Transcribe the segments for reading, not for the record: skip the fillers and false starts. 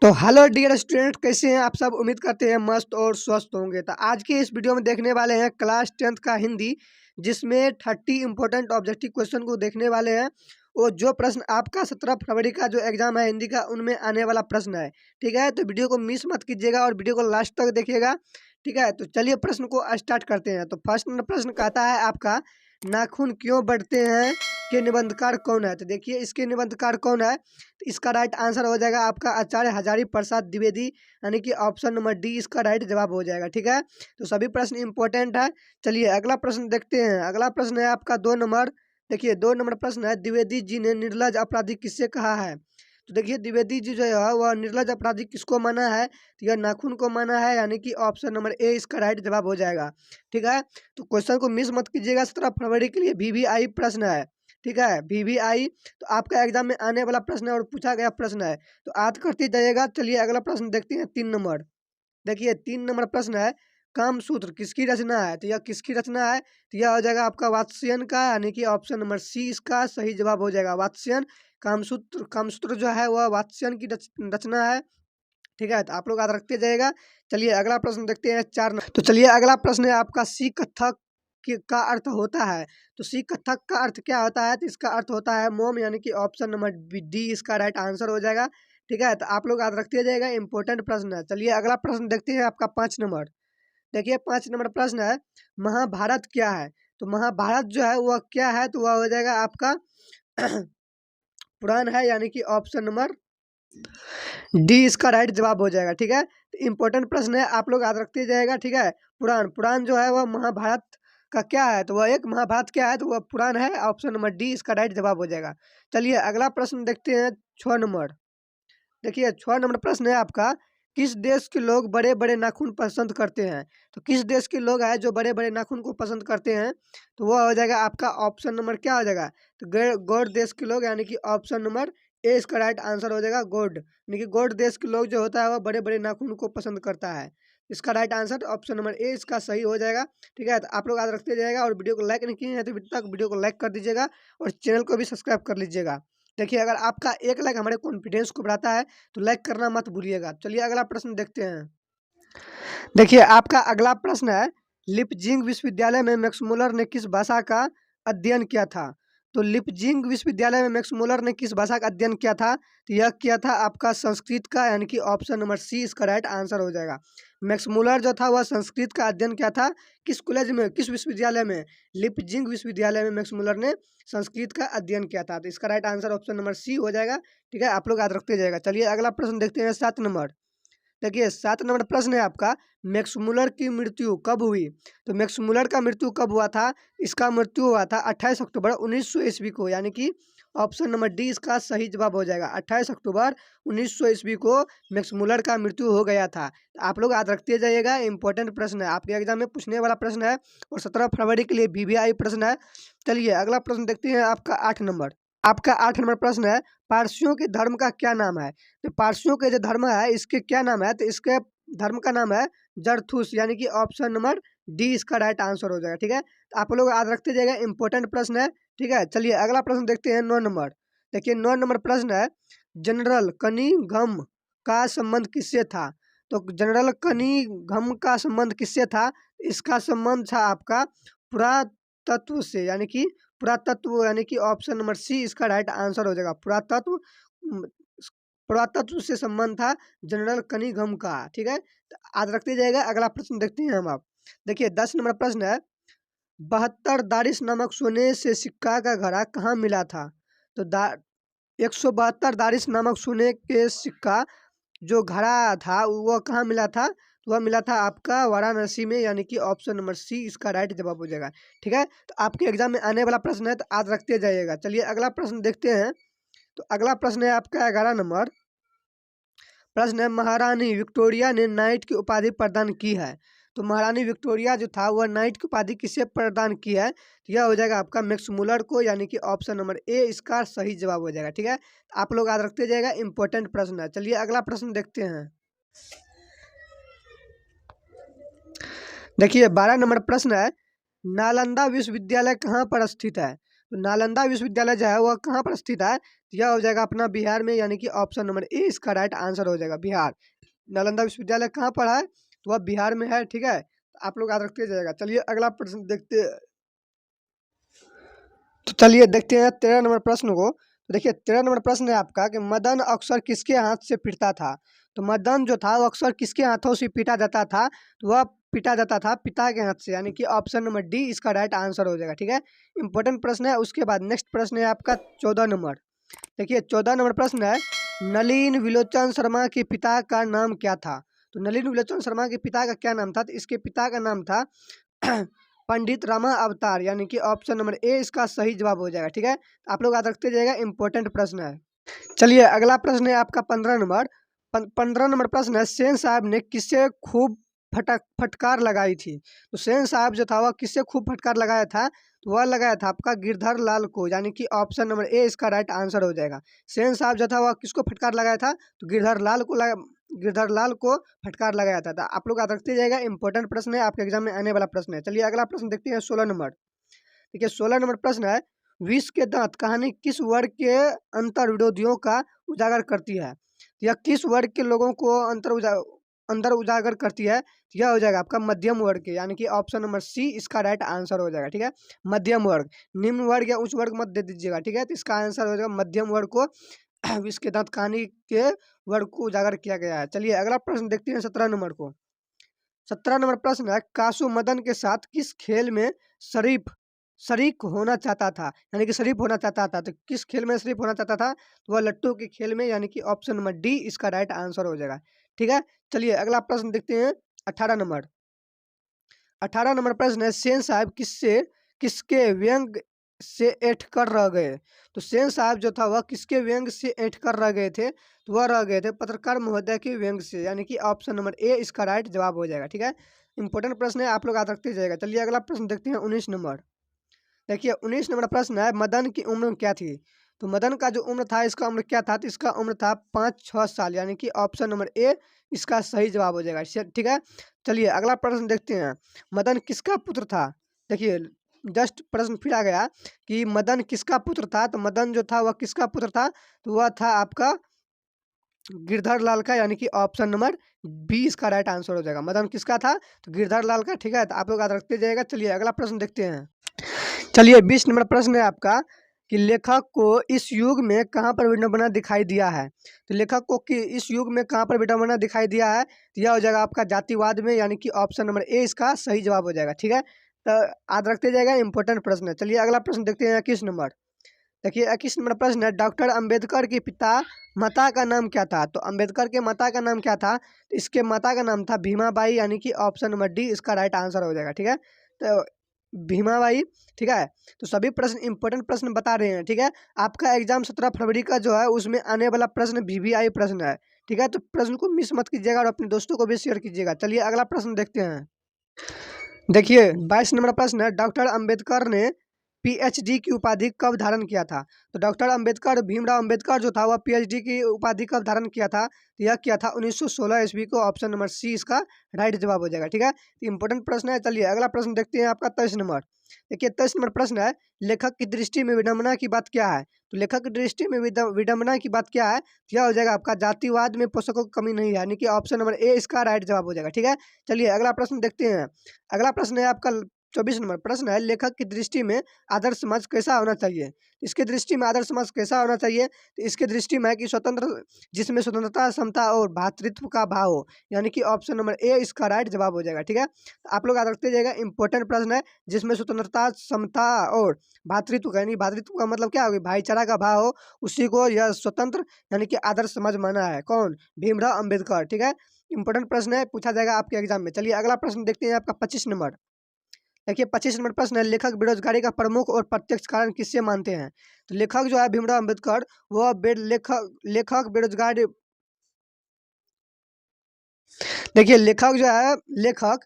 तो hello dear student, कैसे हैं आप सब। उम्मीद करते हैं मस्त और स्वस्थ होंगे। तो आज के इस वीडियो में देखने वाले हैं क्लास 10th का हिंदी, जिसमें 30 इंपॉर्टेंट ऑब्जेक्टिव क्वेश्चन को देखने वाले हैं। वो जो प्रश्न आपका 17 फरवरी का जो एग्जाम है हिंदी का, उनमें आने वाला प्रश्न है। ठीक है, तो वीडियो को मिस मत कीजिएगा और वीडियो को लास्ट तक देखिएगा। ठीक है, तो चलिए प्रश्न को स्टार्ट करते हैं। तो फर्स्ट प्रश्न कहता है आपका, नाखून क्यों बढ़ते हैं के निबंधकार कौन है। तो देखिए इसके निबंधकार कौन है। तो इसका राइट आंसर हो जाएगा आपका आचार्य हजारी प्रसाद द्विवेदी, यानी कि ऑप्शन नंबर डी इसका राइट जवाब हो जाएगा। ठीक है, तो सभी प्रश्न इंपॉर्टेंट है। चलिए अगला प्रश्न देखते हैं। अगला प्रश्न है आपका 2 नंबर। देखिए 2 नंबर प्रश्न है, द्विवेदी जी ने निर्लज अपराधी किससे कहा है। तो देखिए द्विवेदी जी जो है वह निर्लज अपराधी किसको माना है। तो यह नाखून को माना है, यानी कि ऑप्शन नंबर ए इसका राइट जवाब हो जाएगा। ठीक है, तो क्वेश्चन को मिस मत कीजिएगा। 17 फरवरी के लिए VVI प्रश्न है। ठीक है, VVI तो आपका एग्जाम में आने वाला प्रश्न है और पूछा गया प्रश्न है, तो याद करते जाइएगा। चलिए अगला प्रश्न देखते हैं 3 नंबर। देखिए 3 नंबर प्रश्न है, कामसूत्र किसकी रचना है। तो यह किसकी रचना है। तो यह हो जाएगा आपका वात्स्ययन का, यानी कि ऑप्शन नंबर सी इसका सही जवाब हो जाएगा। वात्स्ययन कामसूत्र, कामसूत्र जो है वह वात्स्ययन की रचना है। ठीक है, तो आप लोग याद रखते जाइएगा। चलिए अगला प्रश्न देखते हैं 4 नंबर। तो चलिए अगला प्रश्न है आपका, सी कथक का अर्थ होता है। तो सी कथक का अर्थ क्या होता है। तो इसका अर्थ होता है मोम, यानी कि ऑप्शन नंबर डी इसका राइट आंसर हो जाएगा। ठीक है, तो आप लोग याद रखते जाइएगा, इंपॉर्टेंट प्रश्न है। चलिए अगला प्रश्न देखते हैं आपका 5 नंबर। देखिए 5 नंबर प्रश्न है, महाभारत क्या है। तो महाभारत जो है वह क्या है। तो वह हो जाएगा आपका पुराण है, यानी कि ऑप्शन नंबर डी इसका राइट जवाब हो जाएगा। ठीक है, तो इंपॉर्टेंट प्रश्न है, आप लोग याद रखते जाएगा। ठीक है, पुराण, पुराण जो है वह महाभारत का क्या है। तो वह एक महाभारत क्या है, तो वह पुराण है। ऑप्शन नंबर डी इसका राइट जवाब हो जाएगा। चलिए अगला प्रश्न देखते हैं 6 नंबर। देखिए 6 नंबर प्रश्न है आपका, किस देश के लोग बड़े बड़े नाखून पसंद करते हैं। तो किस देश के लोग हैं जो बड़े बड़े नाखून को पसंद करते हैं। तो वह हो जाएगा आपका ऑप्शन नंबर क्या हो जाएगा। तो गौड़ देश के लोग, यानी कि ऑप्शन नंबर ए इसका राइट आंसर हो जाएगा। गौड़, यानी कि गौड़ देश के लोग जो होता है वह बड़े बड़े नाखून को पसंद करता है। इसका right answer option number A इसका सही हो जाएगा। ठीक है, तो आप लोग याद रखते जाएगा और वीडियो को लाइक नहीं किए हैं तो अभी तक वीडियो को लाइक कर दीजिएगा और चैनल को भी सब्सक्राइब कर लीजिएगा। देखिए अगर आपका एक लाइक हमारे कॉन्फिडेंस को बढ़ाता है तो लाइक करना मत भूलिएगा। चलिए अगला प्रश्न देखते हैं। देखिए आपका अगला प्रश्न है, लिपजिंग विश्वविद्यालय में मैक्स मुलर ने किस भाषा का अध्ययन किया था। तो लिपजिंग विश्वविद्यालय में मैक्स मुलर ने किस भाषा का अध्ययन किया था। तो यह किया था आपका संस्कृत का, यानी कि ऑप्शन नंबर सी इसका राइट आंसर हो जाएगा। मैक्स मुलर जो था वह संस्कृत का अध्ययन किया था। किस कॉलेज में, किस विश्वविद्यालय में। लिपजिंग विश्वविद्यालय में मैक्स मुलर ने संस्कृत का अध्ययन किया था। तो इसका right answer option number C हो जाएगा। ठीक है, आप लोग याद रखते जाएगा। चलिए अगला प्रश्न देखते हैं 7 नंबर। देखिए 7 नंबर प्रश्न है आपका, मैक्स मुलर की मृत्यु कब हुई। तो मैक्स मुलर का मृत्यु कब हुआ था। इसका मृत्यु हुआ था 28 अक्टूबर 1900 ईस्वी को, यानी कि ऑप्शन नंबर डी इसका सही जवाब हो जाएगा। 28 अक्टूबर 1900 ईस्वी को मैक्स मुलर का मृत्यु हो गया था। तो आप लोग याद रखते जाइएगा, इंपॉर्टेंट प्रश्न है, आपके एग्जाम में पूछने वाला प्रश्न है और 17 फरवरी के लिए VVI प्रश्न है। चलिए अगला प्रश्न देखते हैं आपका 8 नंबर। आपका 8 नंबर प्रश्न है, पारसियों के धर्म का क्या नाम है। तो पारसियों के जो धर्म है इसके क्या नाम है। तो इसके धर्म का नाम है जरथुस, यानी कि ऑप्शन नंबर डी इसका राइट आंसर हो जाएगा। ठीक है, तो आप लोग याद रखते जाइएगा, इंपॉर्टेंट प्रश्न है। ठीक है, चलिए अगला प्रश्न देखते हैं 9 नंबर। देखिए 9 नंबर प्रश्न है, जनरल कनिंघम का संबंध किससे था। तो जनरल कनिंघम का संबंध किससे था। इसका संबंध था आपका पुरातत्व से, यानी कि पुरातत्व, यानी कि ऑप्शन नंबर सी इसका राइट आंसर हो जाएगा। पुरातत्व, पुरातत्व से संबंध था जनरल कनिंघम का। ठीक है, तो याद रखते जाएगा। अगला प्रश्न देखते हैं हम आप। देखिए 10 नंबर प्रश्न है, 72 दारिश नामक सोने से सिक्का का घड़ा कहाँ मिला था। तो 172 दारिश नामक सोने के सिक्का जो घड़ा था वह कहाँ मिला था। तो वह मिला था आपका वाराणसी में, यानी कि ऑप्शन नंबर सी इसका राइट जवाब हो जाएगा। ठीक है, तो आपके एग्जाम में आने वाला प्रश्न है, तो याद रखते जाइएगा। चलिए अगला प्रश्न देखते हैं। तो अगला प्रश्न है आपका 11 नंबर। प्रश्न है, महारानी विक्टोरिया ने नाइट की उपाधि प्रदान की है। तो महारानी विक्टोरिया जो था वह नाइट की उपाधि किसे प्रदान की है। तो यह हो जाएगा आपका मैक्स मुलर को, यानी कि ऑप्शन नंबर ए इसका सही जवाब हो जाएगा। ठीक है, तो आप लोग याद रखते जाएगा, इंपॉर्टेंट प्रश्न है। चलिए अगला प्रश्न देखते हैं। देखिए 12 नंबर प्रश्न है, नालंदा विश्वविद्यालय कहाँ पर स्थित है। तो नालंदा विश्वविद्यालय जो है वह कहाँ पर स्थित है? तो यह हो जाएगा अपना बिहार में, यानी कि ऑप्शन नंबर ए इसका राइट आंसर हो जाएगा, बिहार। नालंदा विश्वविद्यालय कहाँ पर है? तो वह बिहार में है, ठीक है। तो आप लोग याद रखते जाएगा। चलिए अगला प्रश्न देखते, तो चलिए देखते हैं 13 नंबर प्रश्न को। तो देखिए 13 नंबर प्रश्न है आपका कि मदन अक्सर किसके हाथ से पीटता था? तो मदन जो था वो अक्सर किसके हाथों से पीटा जाता था? तो वह पीटा जाता था पिता के हाथ से, यानी कि ऑप्शन नंबर डी इसका राइट आंसर हो जाएगा, ठीक है। इंपॉर्टेंट प्रश्न है। उसके बाद नेक्स्ट प्रश्न है आपका 14 नंबर। देखिए 14 नंबर प्रश्न है, नलिन विलोचन शर्मा के पिता का नाम क्या था? तो नलिन विलोचन शर्मा के पिता का क्या नाम था? तो इसके पिता का नाम था पंडित रामा अवतार, यानी कि ऑप्शन नंबर ए इसका सही जवाब हो जाएगा, ठीक है। आप लोग याद रखते जाइएगा, इंपॉर्टेंट प्रश्न है। चलिए अगला प्रश्न है आपका 15 नंबर। 15 नंबर प्रश्न है, सेन साहब ने किससे खूब फटकार लगाई थी? तो सेन साहब जो था वह किससे खूब फटकार लगाया था? तो वह लगाया था आपका गिरधर लाल को, यानी कि ऑप्शन नंबर ए इसका राइट आंसर हो जाएगा। सेन साहब जो था वह किसको फटकार लगाया था? तो गिरधर लाल को फटकार लगाया था। तो आप लोग याद रखते जाएगा, इंपॉर्टेंट प्रश्न है, आपके एग्जाम में आने वाला प्रश्न है। चलिए अगला प्रश्न देखते हैं 16 नंबर। देखिए 16 नंबर प्रश्न है, विष के दांत कहानी किस वर्ग के अंतर विरोधियों का उजागर करती है? यह किस वर्ग के लोगों को अंदर उजागर करती है? तो यह हो जाएगा आपका मध्यम वर्ग के, यानी कि ऑप्शन नंबर सी इसका राइट आंसर हो जाएगा, ठीक है। मध्यम वर्ग, निम्न वर्ग या उच्च वर्ग मत दे दीजिएगा, ठीक है। तो इसका आंसर हो जाएगा मध्यम वर्ग को विष के दांत कहानी के वर्ग को उजागर किया गया है। चलिए अगला प्रश्न देखते हैं 17 नंबर को। 17 नंबर प्रश्न है, कासू मदन के साथ किस खेल में शरीफ शरीक होना चाहता था? यानी कि शरीफ होना चाहता था। तो किस खेल में शरीफ होना चाहता था? तो वह लट्टू के खेल में, यानी कि ऑप्शन नंबर डी इसका राइट आंसर हो जाएगा, ठीक है। चलिए अगला प्रश्न देखते हैं 18 नंबर। 18 नंबर प्रश्न है, सेन साहब किसके व्यंग से ऐंठ कर रह गए? तो सेन साहब जो था वह किसके व्यंग से ऐंठ कर रह गए थे? तो वह रह गए थे पत्रकार महोदय के व्यंग से, यानी कि ऑप्शन नंबर ए इसका राइट जवाब हो जाएगा, ठीक है। इंपॉर्टेंट प्रश्न है, आप लोग याद रखते जाएगा। चलिए अगला प्रश्न देखते हैं 19 नंबर। देखिए 19 नंबर प्रश्न है, मदन की उम्र क्या थी? तो मदन का जो उम्र था, इसका उम्र क्या था? तो इसका उम्र था 5-6 साल, यानी कि ऑप्शन नंबर ए इसका सही जवाब हो जाएगा, ठीक है। चलिए अगला प्रश्न देखते हैं, मदन किसका पुत्र था? देखिए जस्ट प्रश्न फिर आ गया कि मदन किसका पुत्र था? तो मदन जो था वह किसका पुत्र था? तो वह था आपका गिरधर लाल का, यानी कि ऑप्शन नंबर बी इसका राइट आंसर हो जाएगा। मदन किसका था? तो गिरधर लाल का, ठीक है। तो आप लोग याद रखते जाइएगा। चलिए अगला प्रश्न देखते हैं। चलिए 20 नंबर प्रश्न है आपका कि लेखक को इस युग में कहाँ पर विडंबना दिखाई दिया है? तो लेखक को कि इस युग में कहाँ पर विडंबना दिखाई दिया है? तो यह हो जाएगा आपका जातिवाद में, यानी कि ऑप्शन नंबर ए इसका सही जवाब हो जाएगा, ठीक है। तो याद रखते जाएगा, इंपॉर्टेंट प्रश्न है। चलिए अगला प्रश्न देखते हैं 21 नंबर। देखिए 21 नंबर प्रश्न है, डॉक्टर अंबेडकर के पिता माता का नाम क्या था? तो अंबेडकर के माता का नाम क्या था? तो इसके माता का नाम था भीमाबाई, यानी कि ऑप्शन नंबर डी इसका राइट आंसर हो जाएगा, ठीक है। तो भीमाबाई, ठीक है। तो सभी प्रश्न इंपॉर्टेंट प्रश्न बता रहे हैं, ठीक है। आपका एग्जाम 17 फरवरी का जो है उसमें आने वाला प्रश्न वीवीआई प्रश्न है, ठीक है। तो प्रश्न को मिस मत कीजिएगा और अपने दोस्तों को भी शेयर कीजिएगा। चलिए अगला प्रश्न देखते हैं। देखिए 22 नंबर प्रश्न है, डॉक्टर अंबेडकर ने पीएचडी की उपाधि कब धारण किया था? तो डॉक्टर अंबेडकर, भीमराव अंबेडकर जो था वह पीएचडी की उपाधि कब धारण किया था? तो यह किया था 1916 ईस्वी को, ऑप्शन नंबर सी इसका राइट जवाब हो जाएगा, ठीक है। तो इंपॉर्टेंट प्रश्न है। चलिए अगला प्रश्न देखते हैं आपका 23 नंबर। देखिए 23 नंबर प्रश्न है, लेखक की दृष्टि में विडंबना की बात क्या है? तो लेखक की दृष्टि में विडंबना की बात क्या है? तो यह हो जाएगा आपका जातिवाद में पोषकों की कमी नहीं है, यानी कि ऑप्शन नंबर ए इसका राइट जवाब हो जाएगा, ठीक है। चलिए अगला प्रश्न देखते हैं। अगला प्रश्न है आपका 24 नंबर प्रश्न है, लेखक की दृष्टि में आदर्श समाज कैसा होना चाहिए? इसके दृष्टि में आदर्श समाज कैसा होना चाहिए? तो इसके दृष्टि में है कि स्वतंत्र, जिसमें स्वतंत्रता, समता और भ्रातृत्व का भाव हो, यानी कि ऑप्शन नंबर ए इसका राइट जवाब हो जाएगा, ठीक है। तो आप लोग याद रखते जाइएगा, इंपॉर्टेंट प्रश्न है, जिसमें स्वतंत्रता, समता और भ्रातृत्व का, यानी भ्रातृत्व का मतलब क्या होगा? भाईचारा का भाव हो, उसी को यह स्वतंत्र यानी कि आदर्श समाज माना है। कौन? भीमराव अम्बेडकर, ठीक है। इंपॉर्टेंट प्रश्न है, पूछा जाएगा आपके एग्जाम में। चलिए अगला प्रश्न देखते हैं आपका 25 नंबर। देखिए 25 नंबर प्रश्न है, लेखक बेरोजगारी का प्रमुख और प्रत्यक्ष कारण किससे मानते हैं? तो लेखक जो है भीमराव अम्बेडकर, वह लेखक बेरोजगारी, देखिए लेखक जो है, लेखक,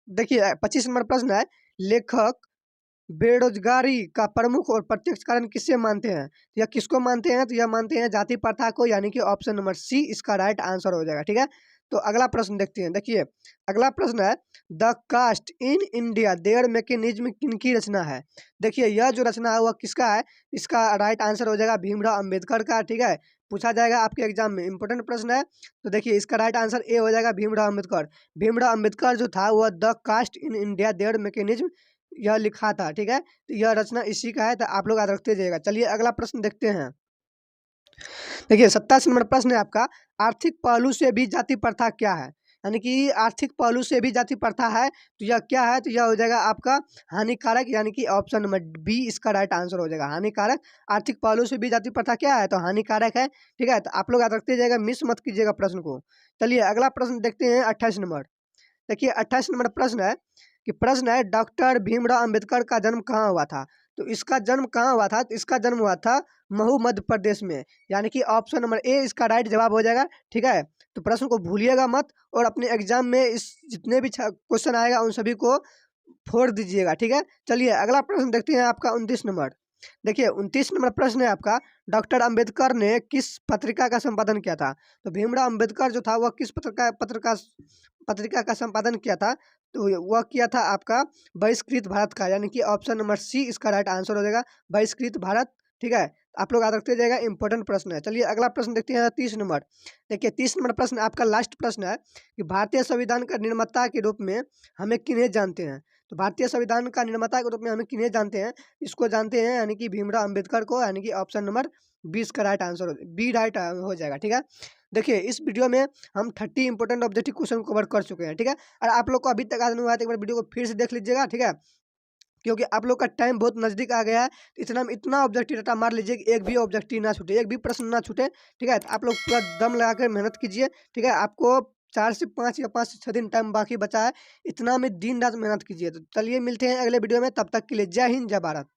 देखिए 25 नंबर प्रश्न है, लेखक बेरोजगारी का प्रमुख और प्रत्यक्ष कारण किससे मानते हैं? तो यह किसको मानते हैं? तो यह मानते हैं जाति प्रथा को, यानी कि ऑप्शन नंबर सी इसका राइट आंसर हो जाएगा, ठीक है। तो अगला प्रश्न देखते हैं। देखिए अगला प्रश्न है, the caste in India their mechanism किनकी रचना है। देखिए यह जो रचना है वह किसका है, इसका राइट आंसर हो जाएगा भीमराव अंबेडकर का। ठीक है, पूछा जाएगा आपके एग्जाम में, इंपॉर्टेंट प्रश्न है। तो देखिए इसका राइट आंसर ए हो जाएगा भीमराव अंबेडकर। भीमराव अंबेडकर जो था वह the caste in India their mechanism यह लिखा था। ठीक है, तो यह रचना इसी का है, तो आप लोग याद रखते जाइएगा। चलिए अगला प्रश्न देखते हैं। देखिए 27 नंबर प्रश्न है आपका, आर्थिक पहलू से भी जाति प्रथा क्या है। यानी कि आर्थिक पहलू से भी जाति प्रथा है, तो यह क्या है, तो यह हो जाएगा आपका हानिकारक, यानी कि ऑप्शन नंबर बी इसका राइट आंसर हो जाएगा, हानिकारक। आर्थिक पहलू से भी जाति प्रथा क्या है, तो हानिकारक है। ठीक है, तो आप लोग याद रखते जाएगा, मिस मत कीजिएगा प्रश्न को। चलिए अगला प्रश्न देखते हैं 28 नंबर। देखिए 28 नंबर प्रश्न है कि प्रश्न है, डॉक्टर भीमराव अंबेडकर का जन्म कहाँ हुआ था। तो इसका जन्म कहाँ हुआ था, तो इसका जन्म हुआ था महू मध्य प्रदेश में, यानी कि ऑप्शन नंबर ए इसका राइट जवाब हो जाएगा। ठीक है, तो प्रश्न को भूलिएगा मत, और अपने एग्जाम में इस जितने भी क्वेश्चन आएगा उन सभी को फोड़ दीजिएगा। ठीक है, चलिए अगला प्रश्न देखते हैं आपका 29 नंबर। देखिए 29 नंबर प्रश्न है आपका, डॉक्टर अंबेडकर ने किस पत्रिका का संपादन किया था। तो भीमराव अंबेडकर जो था वह किस पत्रिका का संपादन किया था, तो वह किया था आपका बहिष्कृत भारत का, यानी कि ऑप्शन नंबर सी इसका राइट आंसर हो जाएगा, बहिष्कृत भारत। ठीक है, आप लोग याद रखते जाएगा, इंपॉर्टेंट प्रश्न है। चलिए अगला प्रश्न देखते हैं 30 नंबर। देखिए 30 नंबर प्रश्न आपका लास्ट प्रश्न है कि भारतीय संविधान का निर्माता के रूप में हमें किन्हें जानते हैं। तो भारतीय संविधान का निर्माता के रूप में हमें किन्हें जानते हैं, इसको जानते हैं यानी कि भीमराव अंबेडकर को, यानी कि ऑप्शन नंबर 20 का राइट आंसर बी राइट हो जाएगा। ठीक है, देखिए इस वीडियो में हम 30 इंपॉर्टेंट ऑब्जेक्टिव क्वेश्चन कवर कर चुके हैं। ठीक है, और आप लोग को अभी तक याद नहीं हुआ तो एक बार वीडियो को फिर से देख लीजिएगा। ठीक है, क्योंकि आप लोग का टाइम बहुत नज़दीक आ गया है, तो इतना में इतना ऑब्जेक्टिव डाटा मार लीजिए कि एक भी ऑब्जेक्टिव ना छूटे, एक भी प्रश्न ना छूटे। ठीक है, तो आप लोग पूरा दम लगा कर मेहनत कीजिए। ठीक है, आपको 4 से 5 या 5 से 6 दिन टाइम बाकी बचा है, इतना में दिन रात मेहनत कीजिए। तो चलिए मिलते हैं अगले वीडियो में, तब तक के लिए जय हिंद जय भारत।